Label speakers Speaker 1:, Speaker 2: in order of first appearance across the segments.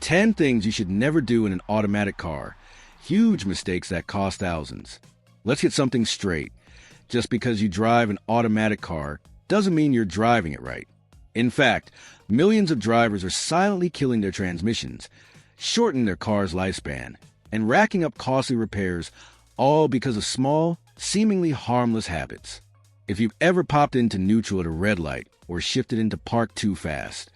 Speaker 1: 10 things you should never do in an automatic car. Huge mistakes that cost thousands. Let's get something straight. Just because you drive an automatic car doesn't mean you're driving it right. In fact, millions of drivers are silently killing their transmissions, shortening their car's lifespan, and racking up costly repairs, all because of small, seemingly harmless habits. If you've ever popped into neutral at a red light or shifted into park too fast,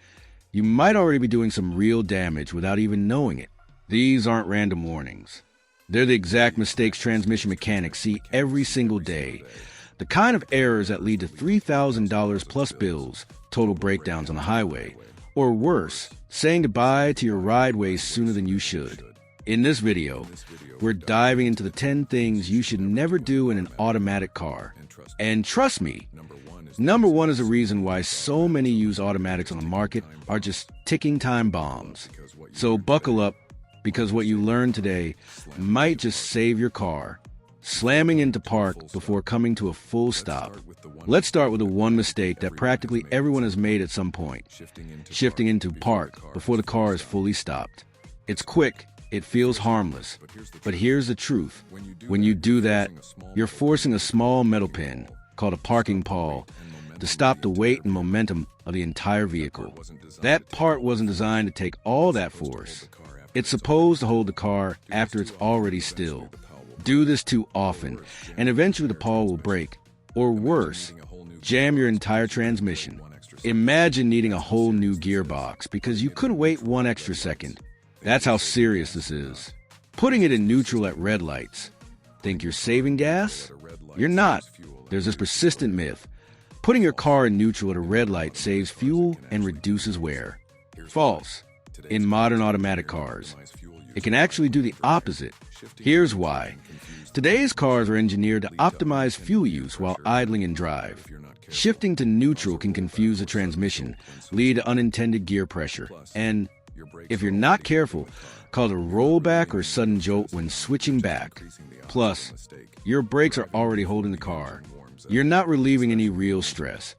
Speaker 1: you might already be doing some real damage without even knowing it. These aren't random warnings. They're the exact mistakes transmission mechanics see every single day. The kind of errors that lead to $3,000 plus bills, total breakdowns on the highway, or worse, saying goodbye to your ride way sooner than you should. In this video, we're diving into the 10 things you should never do in an automatic car. And trust me, number one is the reason why so many used automatics on the market are just ticking time bombs. So buckle up, because what you learn today might just save your car. Slamming into park before coming to a full stop. Let's start with the one mistake that practically everyone has made at some point: shifting into park before the car is fully stopped. It's quick, it feels harmless, but here's the truth. When you do that, you're forcing a small metal pin, called a parking pawl, to stop the weight and momentum of the entire vehicle. That part wasn't designed to take all that force. It's supposed to hold the car after it's already still. Do this too often, and eventually the pawl will break, or worse, jam your entire transmission. Imagine needing a whole new gearbox because you couldn't wait one extra second. That's how serious this is. Putting it in neutral at red lights. Think you're saving gas? You're not. There's this persistent myth. Putting your car in neutral at a red light saves fuel and reduces wear. False. In modern automatic cars, it can actually do the opposite. Here's why. Today's cars are engineered to optimize fuel use while idling in drive. Shifting to neutral can confuse the transmission, lead to unintended gear pressure, and, if you're not careful, cause a rollback or sudden jolt when switching back. Plus, your brakes are already holding the car. You're not relieving any real stress.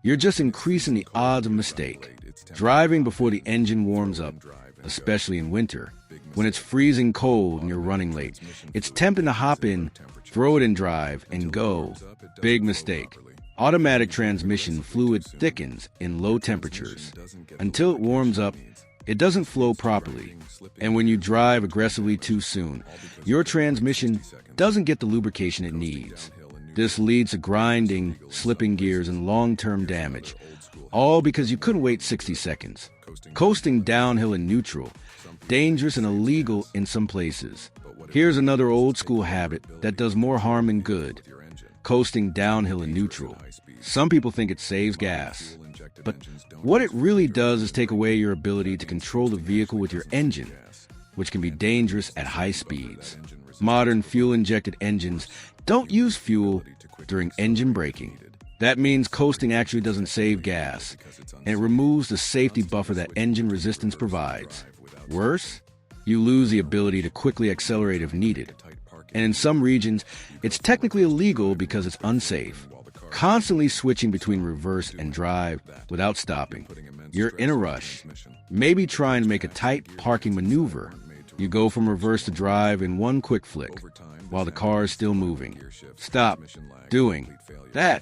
Speaker 1: You're just increasing the odds of mistake. Driving before the engine warms up, especially in winter, when it's freezing cold and you're running late, it's tempting to hop in, throw it in drive, and go. Big mistake. Automatic transmission fluid thickens in low temperatures. Until it warms up, it doesn't flow properly. And when you drive aggressively too soon, your transmission doesn't get the lubrication it needs. This leads to grinding, slipping gears, and long-term damage, all because you couldn't wait 60 seconds. Coasting downhill in neutral, dangerous and illegal in some places. Here's another old-school habit that does more harm than good: coasting downhill in neutral. Some people think it saves gas, but what it really does is take away your ability to control the vehicle with your engine, which can be dangerous at high speeds. Modern fuel-injected engines don't use fuel during engine braking. That means coasting actually doesn't save gas, and it removes the safety buffer that engine resistance provides. Worse, you lose the ability to quickly accelerate if needed. And in some regions, it's technically illegal because it's unsafe. Constantly switching between reverse and drive without stopping. You're in a rush, maybe trying to make a tight parking maneuver. You go from reverse to drive in one quick flick, while the car is still moving. Stop doing that.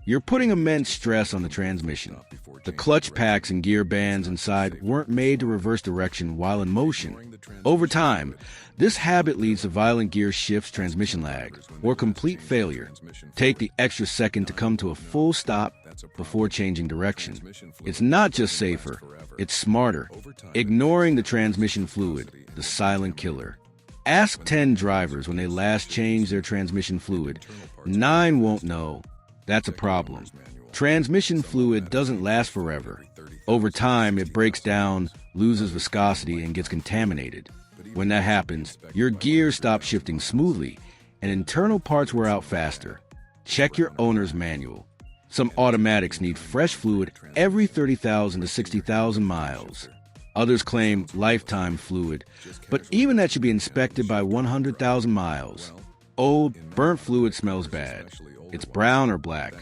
Speaker 1: You're putting immense stress on the transmission. The clutch packs and gear bands inside weren't made to reverse direction while in motion. Over time, this habit leads to violent gear shifts, transmission lag, or complete failure. Take the extra second to come to a full stop before changing direction. It's not just safer, it's smarter. Ignoring the transmission fluid, the silent killer. Ask 10 drivers when they last changed their transmission fluid. 9 won't know. That's a problem. Transmission fluid doesn't last forever. Over time, it breaks down, loses viscosity, and gets contaminated. When that happens, your gears stop shifting smoothly, and internal parts wear out faster. Check your owner's manual. Some automatics need fresh fluid every 30,000 to 60,000 miles. Others claim lifetime fluid, but even that should be inspected by 100,000 miles. Old, burnt fluid smells bad. It's brown or black,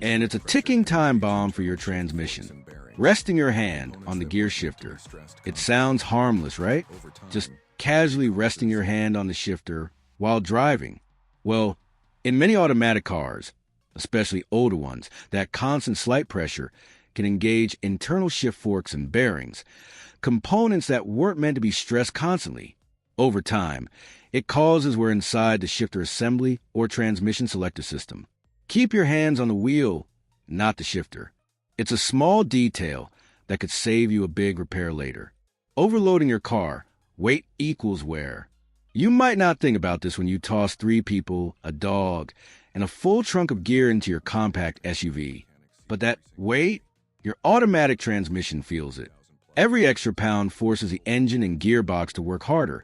Speaker 1: and it's a ticking time bomb for your transmission. Resting your hand on the gear shifter. It sounds harmless, right? Just casually resting your hand on the shifter while driving. Well, in many automatic cars, especially older ones, that constant slight pressure can engage internal shift forks and bearings, components that weren't meant to be stressed constantly. Over time, it causes wear inside the shifter assembly or transmission selector system. Keep your hands on the wheel, not the shifter. It's a small detail that could save you a big repair later. Overloading your car, weight equals wear. You might not think about this when you toss 3 people, a dog, and a full trunk of gear into your compact SUV. But that weight, your automatic transmission feels it. Every extra pound forces the engine and gearbox to work harder,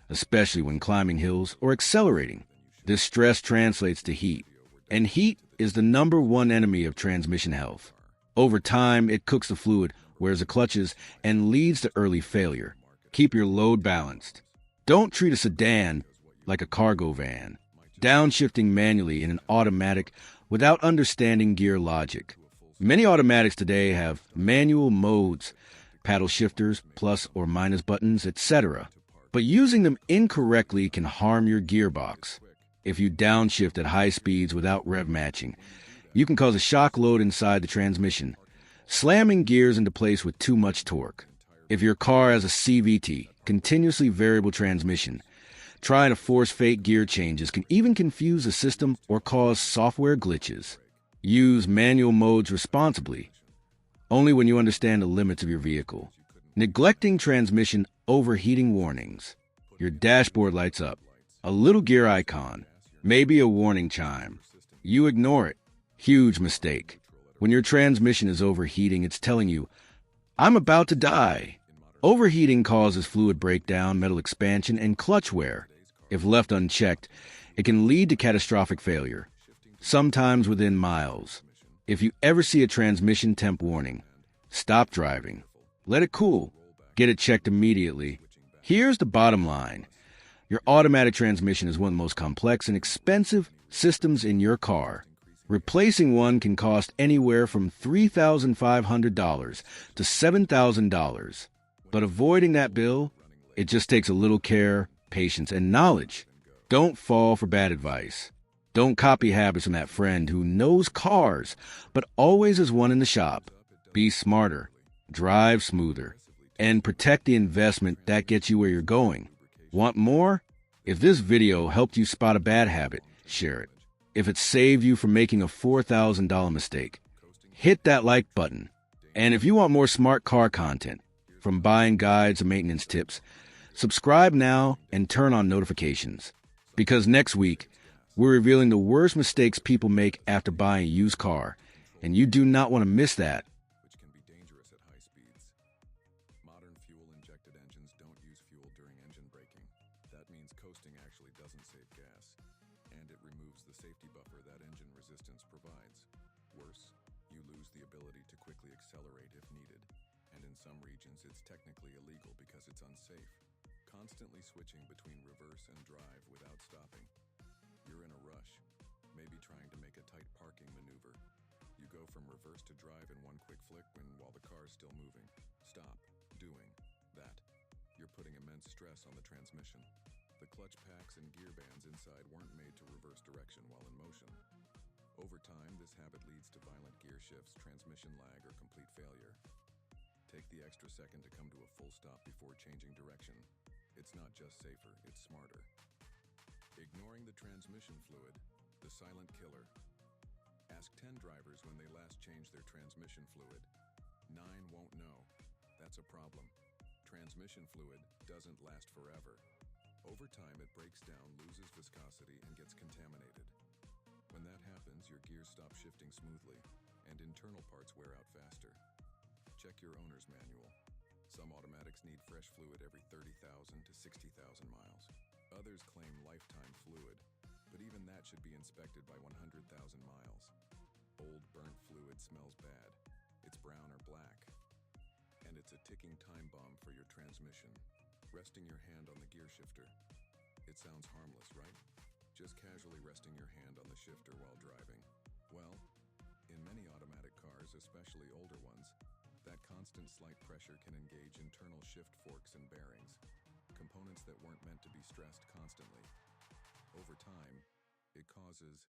Speaker 1: especially when climbing hills or accelerating. This stress translates to heat, and heat is the #1 enemy of transmission health. Over time, it cooks the fluid, wears the clutches, and leads to early failure. Keep your load balanced. Don't treat a sedan like a cargo van, downshifting manually in an automatic without understanding gear logic. Many automatics today have manual modes, paddle shifters, plus or minus buttons, etc. But using them incorrectly can harm your gearbox. If you downshift at high speeds without rev matching, you can cause a shock load inside the transmission, slamming gears into place with too much torque. If your car has a CVT, continuously variable transmission, trying to force fake gear changes can even confuse the system or cause software glitches. Use manual modes responsibly, only when you understand the limits of your vehicle. Neglecting transmission overheating warnings. Your dashboard lights up. A little gear icon, maybe a warning chime. You ignore it. Huge mistake. When your transmission is overheating, it's telling you, I'm about to die. Overheating causes fluid breakdown, metal expansion, and clutch wear. If left unchecked, it can lead to catastrophic failure, sometimes within miles. If you ever see a transmission temp warning, stop driving. Let it cool. Get it checked immediately. Here's the bottom line. Your automatic transmission is one of the most complex and expensive systems in your car. Replacing one can cost anywhere from $3,500 to $7,000. But avoiding that bill, it just takes a little care, patience, and knowledge. Don't fall for bad advice. Don't copy habits from that friend who knows cars, but always is one in the shop. Be smarter, drive smoother, and protect the investment that gets you where you're going. Want more? If this video helped you spot a bad habit, share it. If it saved you from making a $4,000 mistake, hit that like button. And if you want more smart car content, from buying guides to maintenance tips, subscribe now and turn on notifications. Because next week, we're revealing the worst mistakes people make after buying a used car, and you do not want to miss that.
Speaker 2: Which can be dangerous at high speeds. Modern fuel-injected engines don't use fuel during engine braking. That means coasting actually doesn't save gas, and it removes the safety buffer that engine resistance provides. Worse, you lose the ability to quickly accelerate if needed, and in some regions it's technically illegal because it's unsafe. Constantly switching between reverse and drive without stopping. You're in a rush, maybe trying to make a tight parking maneuver. You go from reverse to drive in one quick flick while the car's still moving. Stop doing that. You're putting immense stress on the transmission. The clutch packs and gear bands inside weren't made to reverse direction while in motion. Over time, this habit leads to violent gear shifts, transmission lag, or complete failure. Take the extra second to come to a full stop before changing direction. It's not just safer, it's smarter. Ignoring the transmission fluid, the silent killer. Ask 10 drivers when they last changed their transmission fluid. 9 won't know. That's a problem. Transmission fluid doesn't last forever. Over time, it breaks down, loses viscosity, and gets contaminated. When that happens, your gears stop shifting smoothly, and internal parts wear out faster. Check your owner's manual. Some automatics need fresh fluid every 30,000 to 60,000 miles. Others claim lifetime fluid, but even that should be inspected by 100,000 miles. Old burnt fluid smells bad. It's brown or black. And it's a ticking time bomb for your transmission. Resting your hand on the gear shifter. It sounds harmless, right? Just casually resting your hand on the shifter while driving. Well, in many automatic cars, especially older ones, That constant slight pressure can engage internal shift forks and bearings, components that weren't meant to be stressed constantly. Over time, it causes